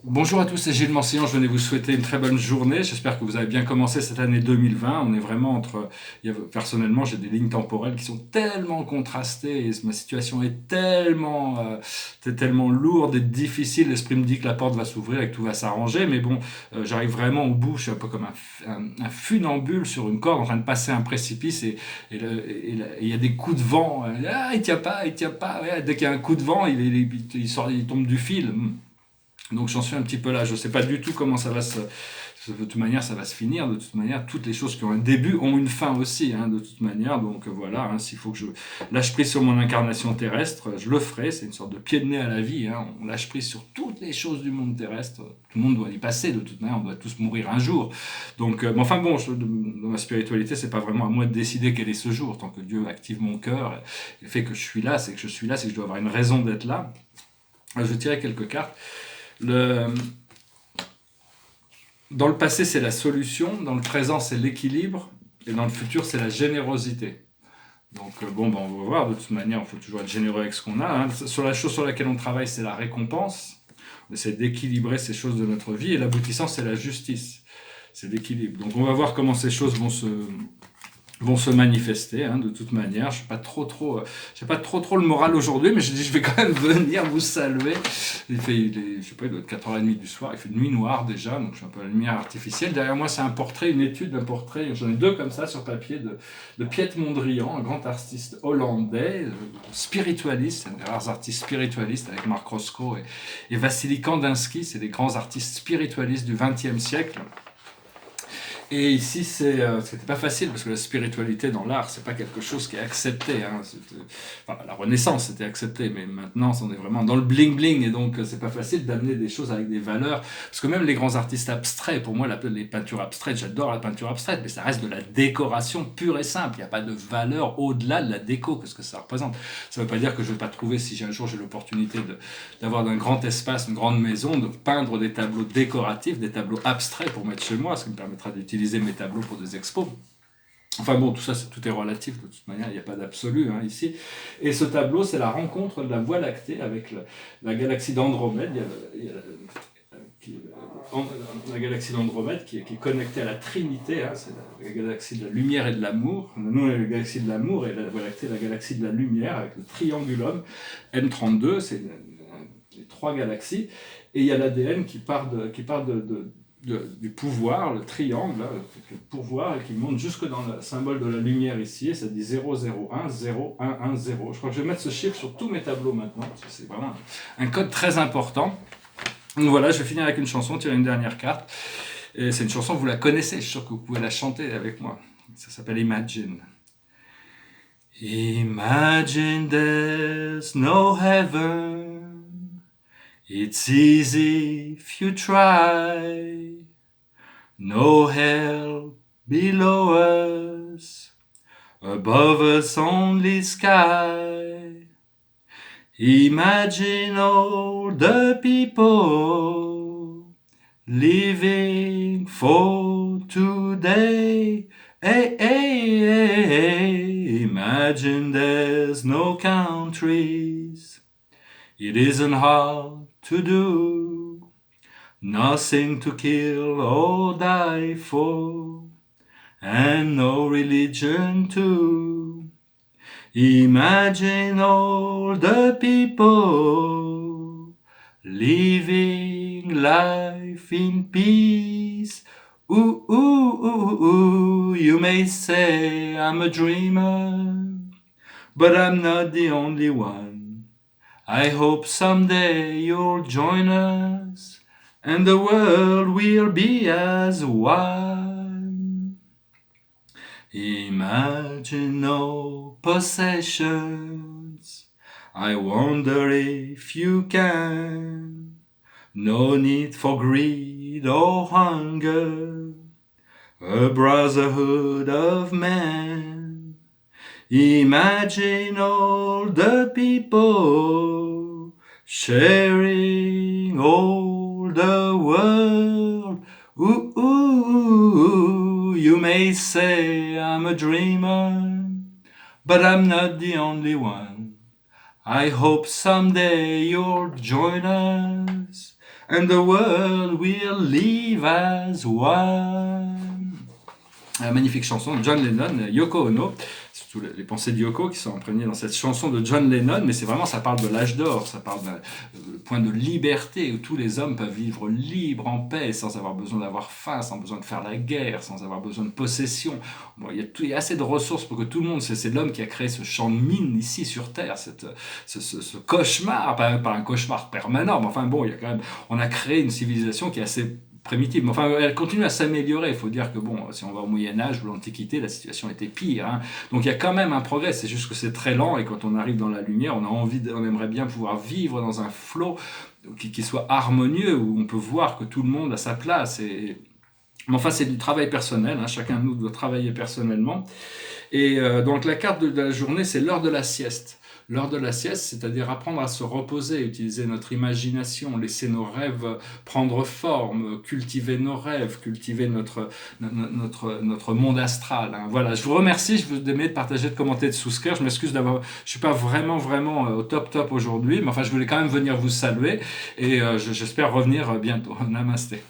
Bonjour à tous, c'est Gilles Mancillon, je venais vous souhaiter une très bonne journée. J'espère que vous avez bien commencé cette année 2020. On est vraiment entre... Personnellement, j'ai des lignes temporelles qui sont tellement contrastées et ma situation est tellement lourde et difficile. L'esprit me dit que la porte va s'ouvrir et que tout va s'arranger. Mais bon, j'arrive vraiment au bout. Je suis un peu comme un funambule sur une corde en train de passer un précipice et il y a des coups de vent. Ah, il tient pas, il tient pas. Ouais, dès qu'il y a un coup de vent, il sort, il tombe du fil. Donc j'en suis un petit peu là. Je ne sais pas du tout comment ça va se... De toute manière, ça va se finir. De toute manière, toutes les choses qui ont un début ont une fin aussi, hein, de toute manière. Donc voilà, hein, s'il faut que je lâche prise sur mon incarnation terrestre, je le ferai. C'est une sorte de pied de nez à la vie. Hein. On lâche prise sur toutes les choses du monde terrestre. Tout le monde doit y passer, de toute manière. On doit tous mourir un jour. Donc, mais enfin bon, dans ma spiritualité, c'est pas vraiment à moi de décider quel est ce jour. Tant que Dieu active mon cœur et fait que je suis là, c'est que je suis là, c'est que je dois avoir une raison d'être là. Je vais tirer quelques cartes. Le, Dans le passé, c'est la solution, dans le présent, c'est l'équilibre, et dans le futur, c'est la générosité. Donc on va voir, de toute manière, il faut toujours être généreux avec ce qu'on a. Hein. Sur la chose sur laquelle on travaille, c'est la récompense. On essaie d'équilibrer ces choses de notre vie, et l'aboutissant, c'est la justice. C'est l'équilibre. Donc on va voir comment ces choses vont se manifester, hein, de toute manière. Je n'ai pas trop le moral aujourd'hui, mais je dis je vais quand même venir vous saluer. Je sais pas, il doit être 4h30 du soir, il fait nuit noire déjà, donc je suis un peu à la lumière artificielle. Derrière moi, c'est un portrait, une étude d'un portrait, j'en ai deux comme ça sur papier, de Piet Mondrian, un grand artiste hollandais, spiritualiste, un des rares artistes spiritualistes avec Mark Roscoe et Vassili Kandinsky, c'est des grands artistes spiritualistes du XXe siècle. Et ici, c'était pas facile parce que la spiritualité dans l'art, c'est pas quelque chose qui est accepté. Hein. Enfin, la Renaissance, c'était accepté, mais maintenant, on est vraiment dans le bling bling et donc c'est pas facile d'amener des choses avec des valeurs. Parce que même les grands artistes abstraits, pour moi, les peintures abstraites, j'adore la peinture abstraite, mais ça reste de la décoration pure et simple. Il n'y a pas de valeur au-delà de la déco, que ce que ça représente. Ça veut pas dire que je vais pas trouver, si un jour j'ai l'opportunité d'avoir un grand espace, une grande maison, de peindre des tableaux décoratifs, des tableaux abstraits pour mettre chez moi, ce qui me permettra d'utiliser mes tableaux pour des expos. Enfin bon, tout ça, tout est relatif, de toute manière, il n'y a pas d'absolu hein, ici. Et ce tableau, c'est la rencontre de la Voie lactée avec la galaxie d'Andromède. Il y a la galaxie d'Andromède qui est connectée à la Trinité, hein, c'est la galaxie de la lumière et de l'amour. Nous, on est la galaxie de l'amour et la Voie lactée, la galaxie de la lumière avec le triangulum M32, c'est les trois galaxies. Et il y a l'ADN qui part du pouvoir, le triangle, là, le pouvoir, et qui monte jusque dans le symbole de la lumière ici, et ça dit 001, 0110. Je crois que je vais mettre ce chiffre sur tous mes tableaux maintenant, parce que c'est vraiment un code très important. Donc voilà, je vais finir avec une chanson, tirer une dernière carte. Et c'est une chanson, vous la connaissez, je suis sûr que vous pouvez la chanter avec moi. Ça s'appelle Imagine. Imagine there's no heaven. It's easy if you try. No hell below us, above us only sky. Imagine all the people living for today. Hey, hey, hey, hey. Imagine there's no countries. It isn't hard to do. Nothing to kill or die for, and no religion too. Imagine all the people living life in peace. Ooh, ooh, ooh, ooh, you may say I'm a dreamer, but I'm not the only one. I hope someday you'll join us, and the world will be as one. Imagine no possessions. I wonder if you can. No need for greed or hunger. A brotherhood of men. Imagine all the people sharing all the world. Ooh, ooh, ooh, you may say I'm a dreamer, but I'm not the only one. I hope someday you'll join us, And the world will live as one. Magnifique chanson de John Lennon, Yoko Ono. C'est surtout les pensées de Yoko qui sont imprégnées dans cette chanson de John Lennon, mais c'est vraiment, ça parle de l'âge d'or, ça parle d'un point de liberté où tous les hommes peuvent vivre libres, en paix, sans avoir besoin d'avoir faim, sans besoin de faire la guerre, sans avoir besoin de possession. Bon, il y a assez de ressources pour que tout le monde, c'est l'homme qui a créé ce champ de mine ici sur Terre, ce cauchemar, pas un cauchemar permanent, mais enfin bon, il y a quand même, on a créé une civilisation qui est assez primitive. Mais enfin, elle continue à s'améliorer. Il faut dire que, bon, si on va au Moyen-Âge ou l'Antiquité, la situation était pire. Hein. Donc il y a quand même un progrès. C'est juste que c'est très lent et quand on arrive dans la lumière, on aimerait bien pouvoir vivre dans un flot qui soit harmonieux, où on peut voir que tout le monde a sa place. Mais enfin, c'est du travail personnel. Hein. Chacun de nous doit travailler personnellement. Et donc la carte de la journée, c'est l'heure de la sieste. L'heure de la sieste, c'est-à-dire apprendre à se reposer, utiliser notre imagination, laisser nos rêves prendre forme, cultiver nos rêves, cultiver notre monde astral. Hein. Voilà, je vous remercie, je vous demande de partager, de commenter, de souscrire. Je m'excuse je suis pas vraiment au top aujourd'hui, mais enfin je voulais quand même venir vous saluer et j'espère revenir bientôt. Namasté.